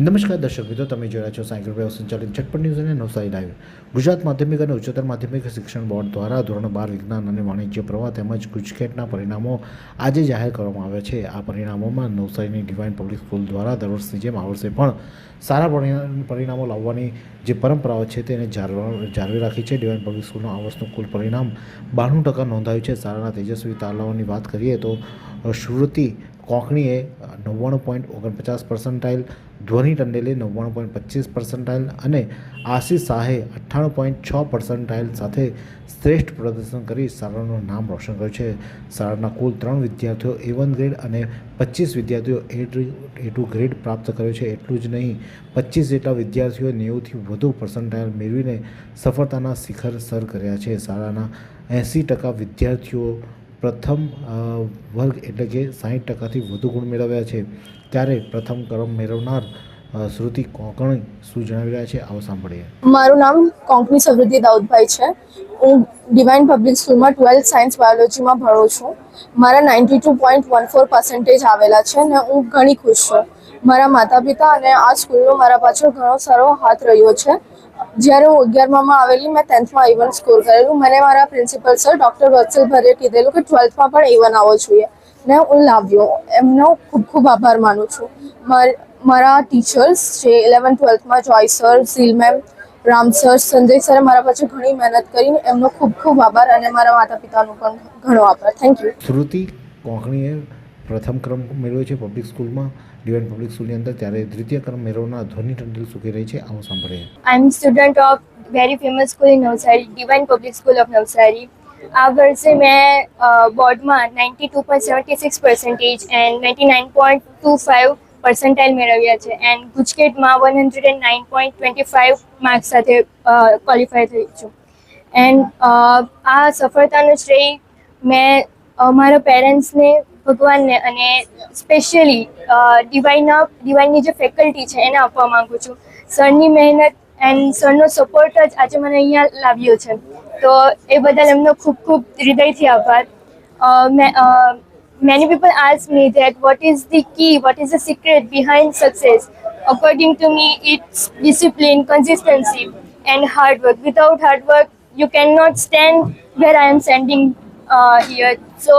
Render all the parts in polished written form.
નમસ્કાર દર્શક મિત્રો, તમે જોઈ રહ્યા છો સાયકલ વ્યવહાર સંચાલિત ઝટપટ ન્યૂઝ અને નવસારી લાઈવ. ગુજરાત માધ્યમિક અને ઉચ્ચતર માધ્યમિક શિક્ષણ બોર્ડ દ્વારા ધોરણ 12 વિજ્ઞાન અને વાણિજ્ય પ્રવાહ તેમજ ગુજકેટના પરિણામો આજે જાહેર કરવામાં આવ્યા છે. આ પરિણામોમાં નવસારીની ડિવાઇન પબ્લિક સ્કૂલ દ્વારા દર વર્ષની જેમ આ વર્ષે પણ સારા પરિણામો લાવવાની જે પરંપરાઓ છે તેને જાળવી રાખી છે. ડિવાઇન પબ્લિક સ્કૂલનું આ વર્ષનું કુલ પરિણામ 92% નોંધાયું છે. શાળાના તેજસ્વી તાલાઓની વાત કરીએ તો શ્રુતિ કોંકણીએ 99.49%, ધ્વનિ ટંડેલે 99.25% અને આશિષ શાહે 98.6% સાથે શ્રેષ્ઠ પ્રદર્શન કરી શાળાનું નામ રોશન કર્યું છે. શાળાના કુલ 3 વિદ્યાર્થીઓ A1 ગ્રેડ અને 25 વિદ્યાર્થીઓ A2 ગ્રેડ પ્રાપ્ત કર્યો છે. એટલું જ નહીં, 25 જેટલા વિદ્યાર્થીઓએ 90થી વધુ પર્સન્ટાઇલ મેળવીને સફળતાના શિખર સર કર્યા છે. શાળાના 80% વિદ્યાર્થીઓ પ્રથમ વર્ગ એટલે કે 60%થી વધુ ગુણ મેળવ્યા છે. ત્યારે પ્રથમ ક્રમ મેળવનાર શ્રુતિ કોંકણી શું જણાવી રહ્યા છે, આવો સાંભળીએ. મારું નામ કોંકણી સમૃદ્ધિ દાઉદભાઈ છે. હું ડિવાઇન પબ્લિક સ્કૂલમાં 12th સાયન્સ બાયોલોજીમાં ભણું છું. મારા 92.14% આવેલા છે અને હું ઘણી ખુશ છું. મારા માતા પિતા અને આ સ્કૂલનો મારા પાછળ ઘણો સારો હાથ રહ્યો છે. જ્યારે હું 11માં આવેલી, મેં 10thમાં A1 સ્કોર કરેલું. મને મારા પ્રિન્સિપલ સર ડૉક્ટર વત્સલ ભરે કીધેલું કે 12thમાં પણ A1 આવવો જોઈએ ને હું લાવ્યો. એમનો ખૂબ ખૂબ આભાર માનું છું. મારા ટીચર્સ જે 11th-12thમાં જોય સર, ઝીલ મેમ, રામ સર, સંજય સરે મારા પાછળ ઘણી મહેનત કરી. એમનો ખૂબ ખૂબ આભાર અને મારા માતા પિતાનો પણ ઘણો આભાર. Thank you. શ્રુતિ કોંકણીએ પ્રથમ ક્રમ મેળવ્યો છે પબ્લિક સ્કૂલમાં, ડિવાઇન પબ્લિક સ્કૂલની અંદર. ત્યારે દ્વિતીય ક્રમ મેળવનાર ધ્વનિ ટંડેલ શું કહી રહી છે, આવું સાંભળીએ. I am student of very famous school in Navsari, Divine Public School of Navsari. આ વર્ષે મેં બોર્ડમાં 92.76% એન્ડ 99.25% મેળવ્યા છે એન્ડ ગુજકેટમાં 109.25 માર્ક્સ સાથે ક્વોલિફાય થઈ છું. એન્ડ આ સફળતાનું શ્રેય મેં મારા પેરેન્ટ્સને, ભગવાનને અને સ્પેશિયલી ડિવાઇનની જે ફેકલ્ટી છે એને આપવા માગું છું. સરની મહેનત એન્ડ સરનો સપોર્ટ જ આજે મને અહીંયા લાવ્યો છે, તો એ બદલ એમનો ખૂબ ખૂબ હૃદયથી આભાર. Many people ask me that what is the key, what is the secret behind success. According to me, it's discipline, consistency and hard work. Without hard work, you cannot stand where I am standing here. So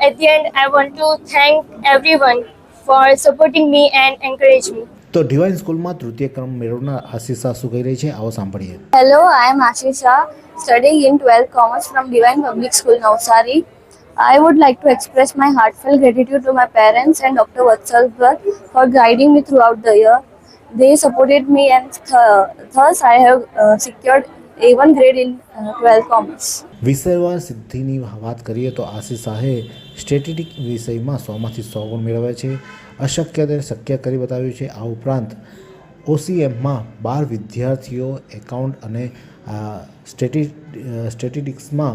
at the end, I want to thank everyone for supporting me and encourage me. તો divine સ્કૂલમાં તૃતીય ક્રમ મેળવનાર આશિષા શું કહી રહી છે, આવો સાંભળીએ. Hello, I am Ashisha, studying in 12th Commerce from Divine Public School, Navsari. I would like to express my heartfelt gratitude to my parents and Dr. Vatsal for guiding me throughout the year. They supported me and thus I have secured A1 grade in 12th Commerce. વિષયવાર સિદ્ધિની વાત કરીએ તો આશિષ શાહે statistic વિષયમાં 100માંથી 100 ગુણ મેળવ્યા છે. અશક્યને શક્ય કરી બતાવ્યું છે. આ ઉપરાંત OCMમાં 12 વિદ્યાર્થીઓ, એકાઉન્ટ અને સ્ટેટિસ્ટિક્સમાં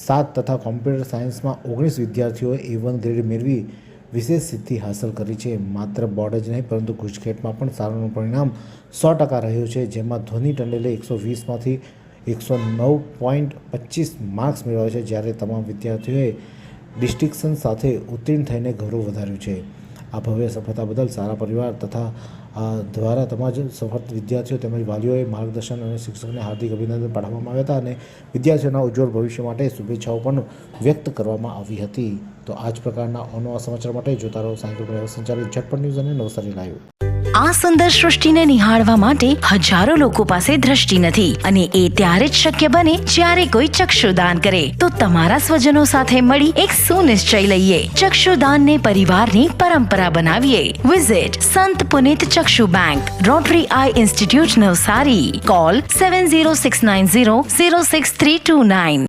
7 તથા કોમ્પ્યુટર સાયન્સમાં 19 વિદ્યાર્થીઓએ A1 ગ્રેડ મેળવી વિશેષ સિદ્ધિ હાંસલ કરી છે. માત્ર બોર્ડ જ નહીં પરંતુ ગુજકેટમાં પણ સારું પરિણામ 100% રહ્યું છે, જેમાં ધ્વનિ ટંડેલે 120માંથી 109.25 માર્ક્સ મેળવ્યા છે, જ્યારે તમામ વિદ્યાર્થીઓએ ડિસ્ટિંક્શન સાથે ઉત્તીર્ણ થઈને ગૌરવ વધાર્યું છે. આ ભવ્ય સફળતા બદલ સારા પરિવાર તથા દ્વારા તમામ સફળ વિદ્યાર્થીઓ તેમજ વાલીઓએ માર્ગદર્શન અને શિક્ષકને હાર્દિક અભિનંદન પાઠવવામાં આવ્યા હતા અને વિદ્યાર્થીઓના ઉજ્જવળ ભવિષ્ય માટે શુભેચ્છાઓ પણ વ્યક્ત કરવામાં આવી હતી. તો આ જ પ્રકારના અવનવા સમાચાર માટે જોતા રહો સાયકલ વ્યવહાર સંચાલિત ઝટપટ ન્યૂઝ અને નવસારી લાઈવ. આ સુંદર સૃષ્ટિને નિહાળવા માટે હજારો લોકો પાસે દ્રષ્ટિ નથી અને એ ત્યારે જ શક્ય બને જ્યારે કોઈ ચક્ષુદાન કરે. તો તમારા સ્વજનો સાથે મળી એક સુનિશ્ચય લઈએ, ચક્ષુદાનને પરિવારની પરંપરા બનાવીએ. Visit Sant Punit Chakshu bank, rotary eye institute, Navsari. Call 7069006329.